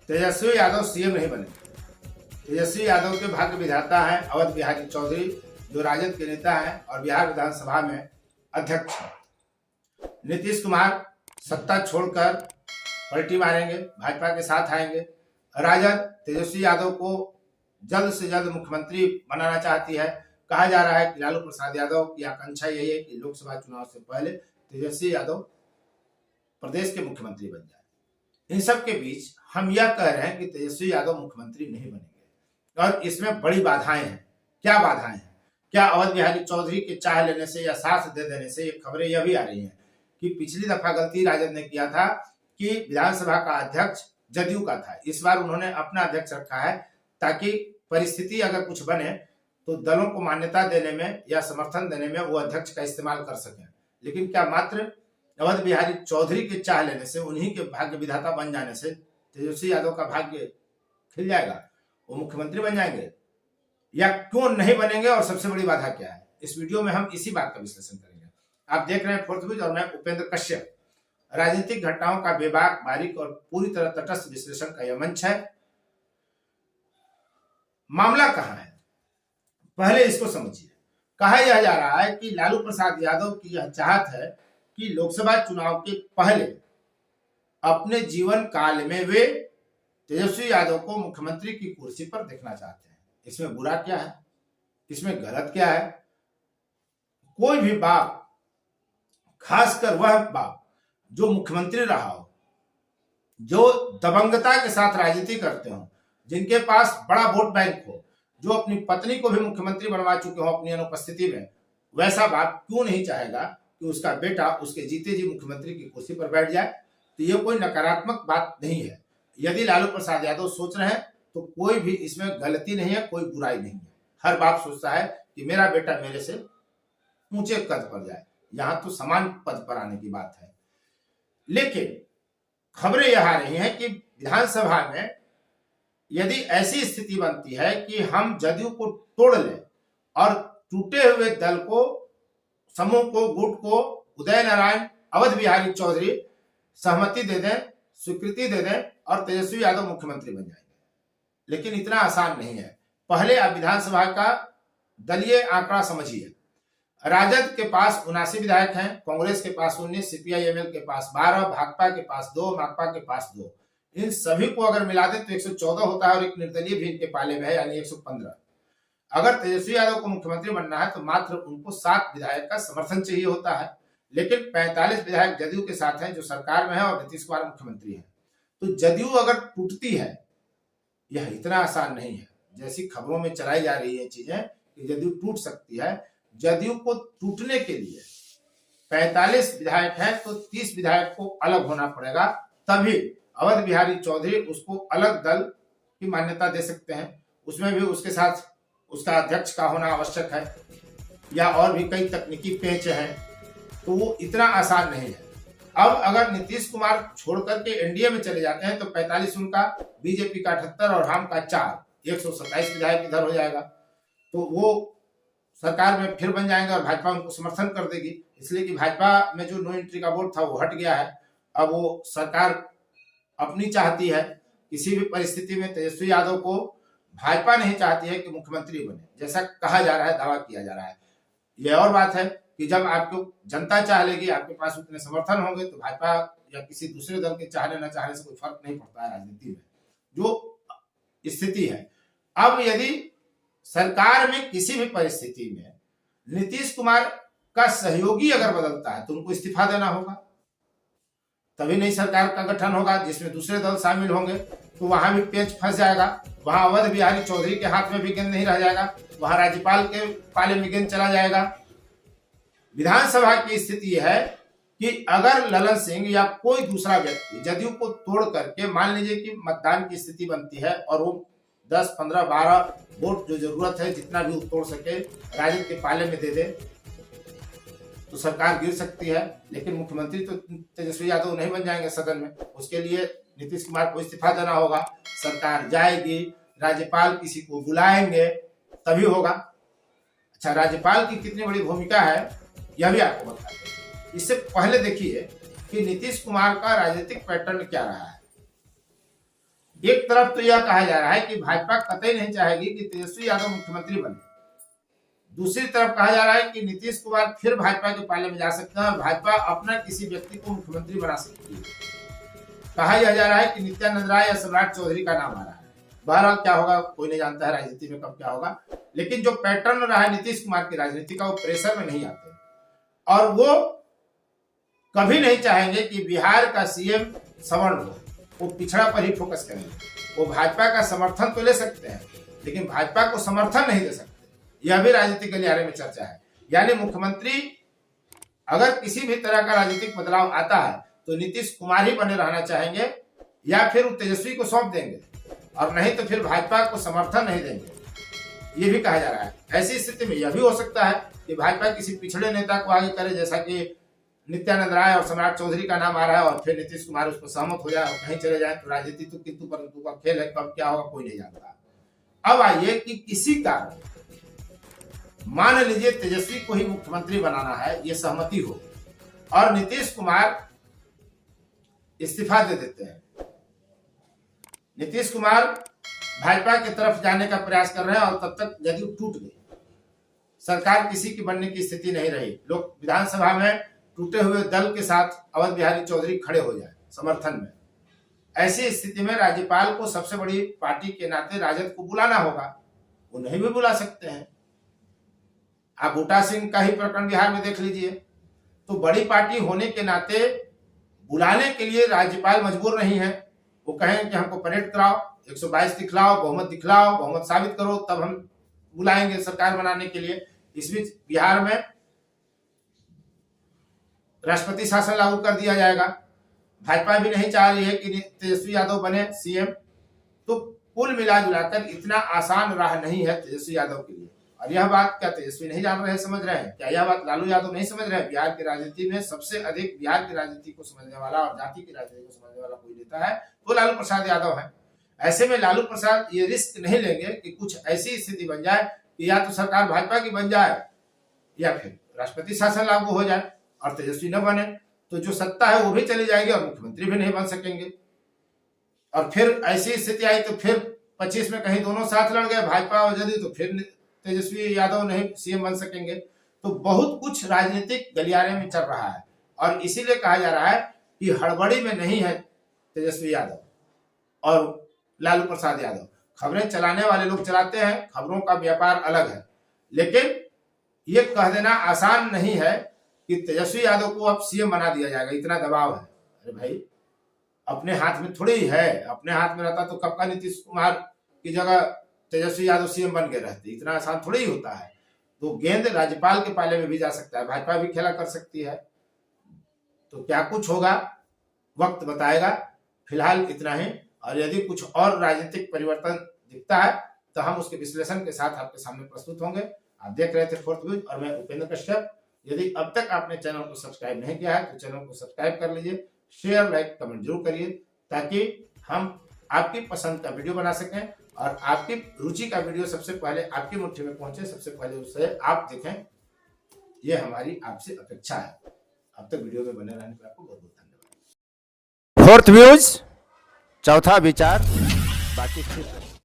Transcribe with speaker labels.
Speaker 1: Tejashwi Yadav CM नहीं बने। तेजस्वी यादव के भाग्य विधाता हैं अवध बिहारी चौधरी, जो राजद के नेता हैं और बिहार विधानसभा में अध्यक्ष हैं। नीतीश कुमार सत्ता छोड़कर पलटी मारेंगे, भाजपा के साथ आएंगे। राजद तेजस्वी यादव को जल्द से जल्द मुख्यमंत्री बनाना चाहती है। कहा जा रहा है कि लालू प्रसाद यादव की आकांक्षा यही है कि लोकसभा चुनाव से पहले तेजस्वी यादव प्रदेश के मुख्यमंत्री बन जाए। इन सब के बीच हम यह कह रहे हैं कि तेजस्वी यादव मुख्यमंत्री नहीं बनेंगे और इसमें बड़ी बाधाएं हैं। क्या बाधाएं हैं? क्या अवध बिहारी चौधरी के चाह लेने से या साथ दे देने से? ये खबरें यह भी आ रही हैं कि पिछली दफा गलती राजद ने किया था कि विधानसभा का अध्यक्ष जदयू का था। इस बार उन्होंने अपना अध्यक्ष रखा है ताकि परिस्थिति अगर कुछ बने तो दलों को मान्यता देने में या समर्थन देने में वो अध्यक्ष का इस्तेमाल कर सकें। लेकिन क्या मात्र अवध बिहारी चौधरी के चाह लेने से, उन्हीं के भाग्य विधाता बन जाने से तेजस्वी यादव का भाग्य खिल जाएगा, वो मुख्यमंत्री बन जाएंगे? या क्यों नहीं बनेंगे और सबसे बड़ी बाधा क्या है? इस वीडियो में हम इसी बात का विश्लेषण करेंगे। आप देख रहे हैं फोर्थ व्यूज और मैं उपेंद्र कश्यप। राजनीतिक घटनाओं का बेबाक, बारीक और पूरी तरह तटस्थ विश्लेषण का यह मंच है। मामला कहां है, पहले इसको समझिए। कहा यह जा रहा है कि लालू प्रसाद यादव की यह चाहत है कि लोकसभा चुनाव के पहले अपने जीवन काल में वे तेजस्वी यादव को मुख्यमंत्री की कुर्सी पर देखना चाहते हैं। इसमें बुरा क्या है? इसमें गलत क्या है? कोई भी बाप, खासकर वह बाप जो मुख्यमंत्री रहा हो, जो दबंगता के साथ राजनीति करते हो, जिनके पास बड़ा वोट बैंक हो, जो अपनी पत्नी को भी मुख्यमंत्री बनवा चुके हो अपनी अनुपस्थिति में, वैसा बाप क्यों नहीं चाहेगा कि उसका बेटा उसके जीते जी मुख्यमंत्री की कुर्सी पर बैठ जाए? तो ये कोई नकारात्मक बात नहीं है। यदि लालू प्रसाद यादव सोच रहे हैं तो कोई भी इसमें गलती नहीं है, कोई बुराई नहीं है। हर बाप सोचता है कि मेरा बेटा मेरे से ऊंचे कद पर जाए, यहां तो समान पद पर आने की बात है। लेकिन खबरें यह आ रही हैं कि विधानसभा में यदि ऐसी स्थिति बनती है कि हम जदयू को तोड़ लें और टूटे हुए दल को, समूह को, गुट को उदय नारायण अवध बिहारी चौधरी सहमति दे दें, स्वीकृति दे दें और तेजस्वी यादव मुख्यमंत्री बन जाएंगे। लेकिन इतना आसान नहीं है। पहले आप विधानसभा का दलीय आंकड़ा समझिए। राजद के पास 79 विधायक हैं, कांग्रेस के पास 19, सीपीआई-एमएल के पास 12, भाकपा के पास 2, माकपा के पास 2। इन सभी को अगर मिला दें तो 114 होता है और एक निर्दलीय भी इनके पाले में है, यानी 115। अगर तेजस्वी यादव को मुख्यमंत्री बनना है तो मात्र उनको 7 विधायक का समर्थन चाहिए होता है। लेकिन 45 विधायक जदयू के साथ हैं, जो सरकार में है, और नीतीश कुमार मुख्यमंत्री हैं। तो जदयू अगर टूटती है, यह इतना आसान नहीं है जैसी खबरों में चलाई जा रही है चीजें कि जदयू टूट सकती है। जदयू को टूटने के लिए 45 विधायक हैं तो 30 विधायक को अलग होना पड़ेगा, तभी अवध बिहारी चौधरी उसको अलग दल की मान्यता दे सकते हैं। उसमें भी उसके साथ उसका अध्यक्ष का होना आवश्यक है, या और भी कई तकनीकी पेच हैं। तो वो इतना आसान नहीं है। अब अगर नीतीश कुमार छोड़ करके एनडीए में चले जाते हैं तो 45 उनका, बीजेपी का 78 और हम का 4, 127 विधायक इधर हो जाएगा। तो वो सरकार में फिर बन जाएंगे और भाजपा उनको समर्थन कर देगी, इसलिए कि भाजपा में जो नो एंट्री का वोट था वो हट गया है। अब वो सरकार अपनी चाहती है। किसी भी परिस्थिति में तेजस्वी यादव को भाजपा नहीं चाहती है कि मुख्यमंत्री बने, जैसा कहा जा रहा है, दावा किया जा रहा है। यह और बात है कि जब आपको जनता चाह लेगी, आपके पास उतने समर्थन होंगे, तो भाजपा या किसी दूसरे दल के चाहने न चाहने से कोई फर्क नहीं पड़ता है राजनीति में, जो स्थिति है। अब यदि सरकार में किसी भी परिस्थिति में नीतीश कुमार का सहयोगी अगर बदलता है तो उनको इस्तीफा देना होगा, तभी नई सरकार का गठन होगा जिसमें दूसरे दल शामिल होंगे। तो वहां भी पेच फंस जाएगा। वहां अवध बिहारी चौधरी के हाथ में भी गेंद नहीं रह जाएगा, वहां राज्यपाल के पाले में गेंद चला जाएगा। विधानसभा की स्थिति है कि अगर ललन सिंह या कोई दूसरा व्यक्ति जदयू को तोड़ करके, मान लीजिए कि मतदान की स्थिति बनती है और वो 10, 15, 12 वोट जो जरूरत है जितना भी तोड़ सके राजद के पाले में दे दे, तो सरकार गिर सकती है। लेकिन मुख्यमंत्री तो तेजस्वी यादव नहीं बन जाएंगे सदन में, उसके लिए नीतीश कुमार को इस्तीफा देना होगा। सरकार जाएगी, राज्यपाल किसी को बुलाएंगे, तभी होगा। अच्छा, राज्यपाल की कितनी बड़ी भूमिका है यह भी आपको बता दें। इससे पहले देखिए कि नीतीश कुमार का राजनीतिक पैटर्न क्या रहा है। एक तरफ तो यह कहा जा रहा है कि भाजपा कतई नहीं चाहेगी कि तेजस्वी यादव मुख्यमंत्री बने, दूसरी तरफ कहा जा रहा है कि नीतीश कुमार फिर भाजपा के पाले में जा सकते हैं और भाजपा अपना किसी व्यक्ति को मुख्यमंत्री बना सकती है। कहा यह जा रहा है कि नित्यानंद राय या सम्राट चौधरी का नाम आ रहा है। बहरहाल क्या होगा कोई नहीं जानता है राजनीति में कब क्या होगा, लेकिन जो पैटर्न रहा है नीतीश कुमार की राजनीति का, वो प्रेशर में नहीं आते और वो कभी नहीं चाहेंगे कि बिहार का सीएम सवर्ण हो, वो पिछड़ा पर ही फोकस करेंगे। वो भाजपा का समर्थन तो ले सकते हैं लेकिन भाजपा को समर्थन नहीं दे सकते, यह भी राजनीतिक गलियारे में चर्चा है। यानी मुख्यमंत्री अगर किसी भी तरह का राजनीतिक बदलाव आता है तो नीतीश कुमार ही बने रहना चाहेंगे या फिर वो तेजस्वी को सौंप देंगे और नहीं तो फिर भाजपा को समर्थन नहीं देंगे, ये भी कहा जा रहा है। ऐसी स्थिति में यह भी हो सकता है कि भाजपा किसी पिछड़े नेता को आगे करे, जैसा कि नित्यानंद राय और सम्राट चौधरी का नाम आ रहा है और फिर नीतीश कुमार उस पर सहमत हो जाए और कहीं चले जाए। तो राजनीति तो किंतु परंतु का खेल है, कब क्या होगा कोई नहीं जानता। अब आइए कि किसी कारण मान लीजिए तेजस्वी को ही मुख्यमंत्री बनाना है, ये सहमति हो और नीतीश कुमार इस्तीफा दे देते हैं। नीतीश कुमार भाजपा की तरफ जाने का प्रयास कर रहे हैं और तब तक जदयू टूट गई, सरकार किसी की बनने की स्थिति नहीं रही, लोग विधानसभा में टूटे हुए दल के साथ अवध बिहारी चौधरी खड़े हो जाए समर्थन में। ऐसी स्थिति में राज्यपाल को सबसे बड़ी पार्टी के नाते राजद को बुलाना होगा, वो नहीं भी बुला सकते हैं। आप बूटा सिंह का ही प्रकरण बिहार में देख लीजिए, तो बड़ी पार्टी होने के नाते बुलाने के लिए राज्यपाल मजबूर नहीं है। वो कहें कि हमको परेड कराओ, 122 दिखलाओ, बहुमत साबित करो, तब हम बुलाएंगे सरकार बनाने के लिए। इस बीच बिहार में राष्ट्रपति शासन लागू कर दिया जाएगा, भाजपा भी नहीं चाह रही है कि तेजस्वी यादव बने सीएम। तो कुल मिला जुलाकर इतना आसान राह नहीं है तेजस्वी यादव के लिए। और यह बात क्या तेजस्वी नहीं जान रहे, समझ रहे हैं क्या? यह बात लालू यादव नहीं समझ रहे हैं? बिहार की राजनीति में सबसे अधिक बिहार की राजनीति को समझने वाला और जाति की राजनीति को समझने वाला कोई नेता है तो लालू प्रसाद यादव है। ऐसे में लालू प्रसाद ये रिस्क नहीं लेंगे कि कुछ ऐसी स्थिति बन जाए कि या तो सरकार भाजपा की बन जाए या फिर राष्ट्रपति शासन लागू हो जाए और तेजस्वी न बने, तो जो सत्ता है वो भी चली जाएगी और मुख्यमंत्री भी नहीं बन सकेंगे। और फिर ऐसी स्थिति आई तो फिर 25 में कहीं दोनों साथ लड़ गए, भाजपा और जदयू, तो फिर तेजस्वी यादव नहीं सीएम बन सकेंगे। तो बहुत कुछ राजनीतिक गलियारे में चल रहा है और इसीलिए कहा जा रहा है कि हड़बड़ी में नहीं है तेजस्वी यादव और लालू प्रसाद यादव। खबरें चलाने वाले लोग चलाते हैं, खबरों का व्यापार अलग है, लेकिन ये कह देना आसान नहीं है कि तेजस्वी यादव को अब सीएम बना दिया जाएगा, इतना दबाव है। अरे भाई, अपने हाथ में थोड़ी है, अपने हाथ में रहता तो कब का नीतीश कुमार की जगह तेजस्वी यादव सीएम बन के रहते, इतना आसान थोड़ी ही होता है। तो गेंद राज्यपाल के पाले में भी जा सकता है, भाजपा भी खेला कर सकती है। तो क्या कुछ होगा वक्त बताएगा, फिलहाल इतना ही। और यदि कुछ और राजनीतिक परिवर्तन दिखता है तो हम उसके विश्लेषण के साथ आपके सामने प्रस्तुत होंगे। आप देख रहे थे फोर्थ व्यूज और मैं उपेंद्र कश्यप। यदि अब तक आपने चैनल को सब्सक्राइब नहीं किया है तो चैनल को सब्सक्राइब कर लीजिए, शेयर लाइक कमेंट जरूर करिए ताकि हम आपकी पसंद का वीडियो बना सकें और आपकी रुचि का वीडियो सबसे पहले आपकी मुट्ठी में पहुंचे, सबसे पहले उसे आप देखें, ये हमारी आपसे अपेक्षा है। अब तक वीडियो में बने रहने पर आपको बहुत बहुत धन्यवाद।
Speaker 2: फोर्थ व्यूज, चौथा विचार, बाकी फिर